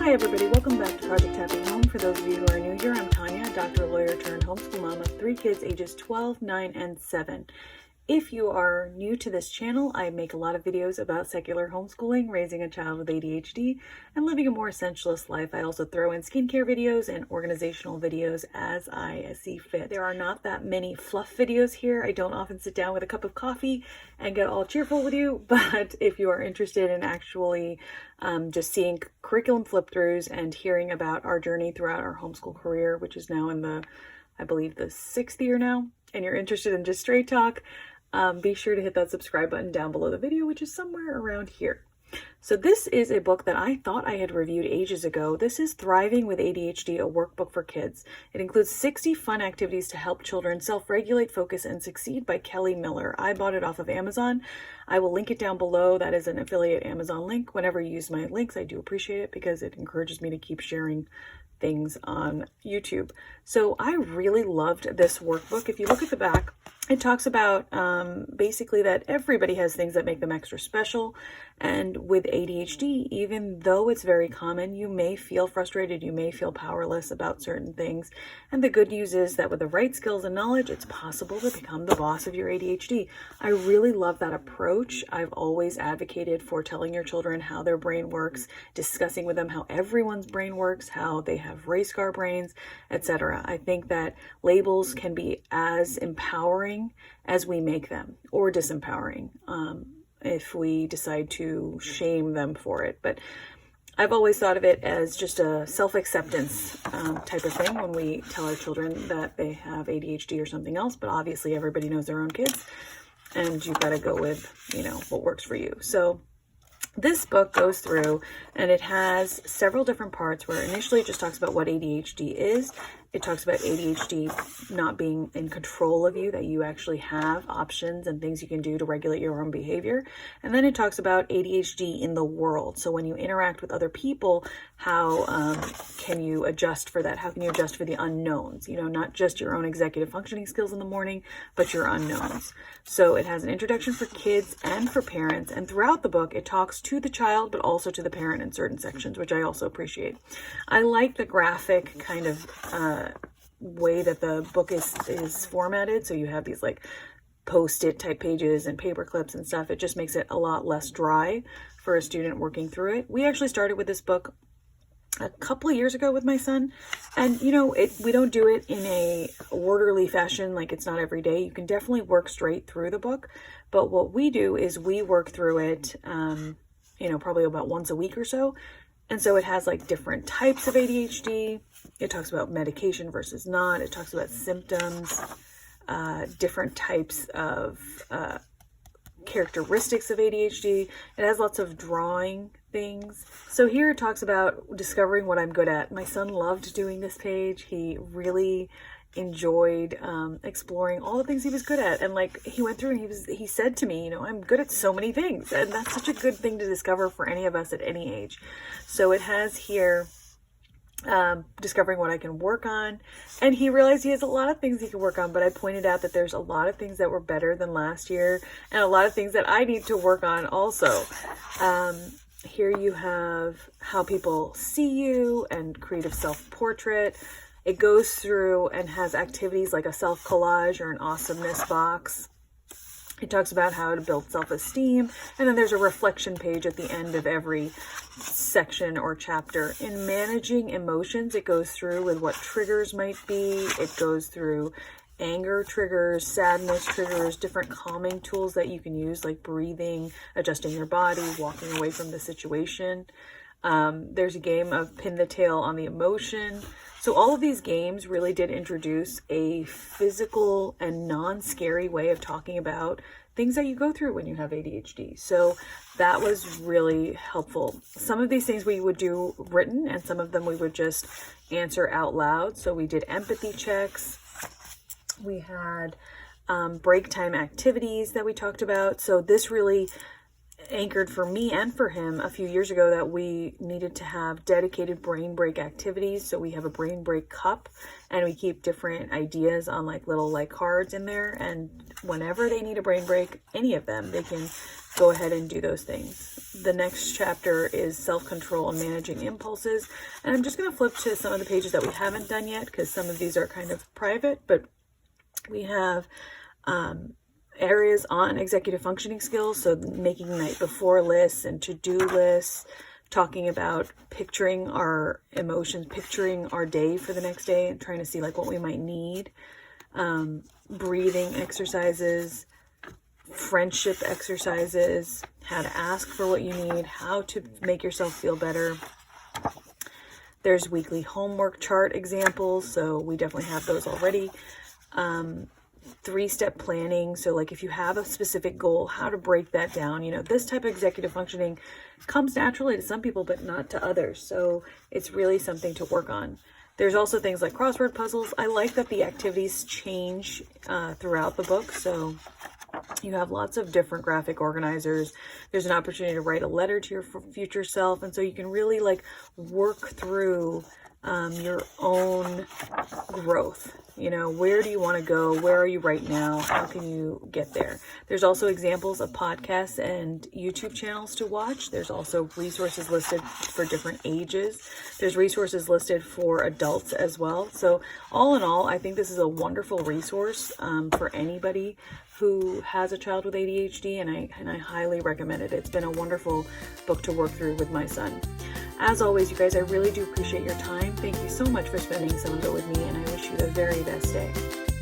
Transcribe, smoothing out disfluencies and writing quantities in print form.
Hi everybody, welcome back to Project Happy Home. For those of you who are new here, I'm Tanya, doctor, lawyer, turned homeschool mom of 3 kids ages 12, 9, and 7. If you are new to this channel, I make a lot of videos about secular homeschooling, raising a child with ADHD, and living a more essentialist life. I also throw in skincare videos and organizational videos as I see fit. There are not that many fluff videos here. I don't often sit down with a cup of coffee and get all cheerful with you, but if you are interested in actually just seeing curriculum flip-throughs and hearing about our journey throughout our homeschool career, which is now in the, I believe, the 6th year now, and you're interested in just straight talk, be sure to hit that subscribe button down below the video, which is somewhere around here. So this is a book that I thought I had reviewed ages ago. This is Thriving with ADHD, a workbook for kids. It includes 60 fun activities to help children self-regulate, focus, and succeed by Kelly Miller. I bought it off of Amazon. I will link it down below. That is an affiliate Amazon link. Whenever you use my links, I do appreciate it because it encourages me to keep sharing things on YouTube. So I really loved this workbook. If you look at the back, it talks about basically that everybody has things that make them extra special. And with ADHD, even though it's very common, you may feel frustrated, you may feel powerless about certain things. And the good news is that with the right skills and knowledge, it's possible to become the boss of your ADHD. I really love that approach. I've always advocated for telling your children how their brain works, discussing with them how everyone's brain works, how they have race car brains, etc. I think that labels can be as empowering as we make them, or disempowering if we decide to shame them for it. But I've always thought of it as just a self-acceptance type of thing when we tell our children that they have ADHD or something else, but obviously everybody knows their own kids, and you've got to go with, what works for you. So this book goes through and it has several different parts where initially it just talks about what ADHD is. It talks about ADHD not being in control of you, that you actually have options and things you can do to regulate your own behavior. And then it talks about ADHD in the world. So when you interact with other people, how can you adjust for that? How can you adjust for the unknowns? Not just your own executive functioning skills in the morning, but your unknowns. So it has an introduction for kids and for parents. And throughout the book, it talks to the child, but also to the parent in certain sections, which I also appreciate. I like the graphic kind of way that the book is formatted. So you have these like post-it type pages and paper clips and stuff. It just makes it a lot less dry for a student working through it. We actually started with this book a couple of years ago with my son, and we don't do it in a orderly fashion, like it's not every day. You can definitely work straight through the book, but what we do is we work through it probably about once a week or so. And so it has like different types of ADHD. It talks about medication versus not. It talks about symptoms, different types of characteristics of ADHD. It has lots of drawing things. So here it talks about discovering what I'm good at. My son loved doing this page. He really enjoyed exploring all the things he was good at, and he went through and he said to me, I'm good at so many things, and that's such a good thing to discover for any of us at any age. So it has here discovering what I can work on, and he realized he has a lot of things he can work on, but I pointed out that there's a lot of things that were better than last year and a lot of things that I need to work on also. Here you have how people see you and creative self-portrait. It goes through and has activities like a self-collage or an awesomeness box. It talks about how to build self-esteem, and then there's a reflection page at the end of every section or chapter. In managing emotions, it goes through with what triggers might be. It goes through anger triggers, sadness triggers, different calming tools that you can use, like breathing, adjusting your body, walking away from the situation. There's a game of pin the tail on the emotion. So all of these games really did introduce a physical and non-scary way of talking about things that you go through when you have ADHD. So that was really helpful. Some of these things we would do written, and some of them we would just answer out loud. So we did empathy checks. We had break time activities that we talked about. So this really anchored for me and for him a few years ago that we needed to have dedicated brain break activities. So we have a brain break cup, and we keep different ideas on like little like cards in there, and whenever they need a brain break, any of them, they can go ahead and do those things. The next chapter is self-control and managing impulses, and I'm just going to flip to some of the pages that we haven't done yet because some of these are kind of private, but we have areas on executive functioning skills, so making night before lists and to-do lists, talking about picturing our emotions, picturing our day for the next day and trying to see like what we might need, breathing exercises, friendship exercises, how to ask for what you need, how to make yourself feel better. There's weekly homework chart examples, so we definitely have those already. 3-step planning, so like if you have a specific goal, how to break that down. You know, this type of executive functioning comes naturally to some people but not to others, so it's really something to work on. There's also things like crossword puzzles. I like that the activities change throughout the book, so you have lots of different graphic organizers. There's an opportunity to write a letter to your future self, and so you can really like work through your own growth. You know, where do you want to go? Where are you right now? How can you get there? There's also examples of podcasts and YouTube channels to watch. There's also resources listed for different ages. There's resources listed for adults as well. So all in all, I think this is a wonderful resource for anybody who has a child with ADHD, and I highly recommend it. It's been a wonderful book to work through with my son. As always, you guys, I really do appreciate your time. Thank you so much for spending some of it with me, and I wish you the very best day.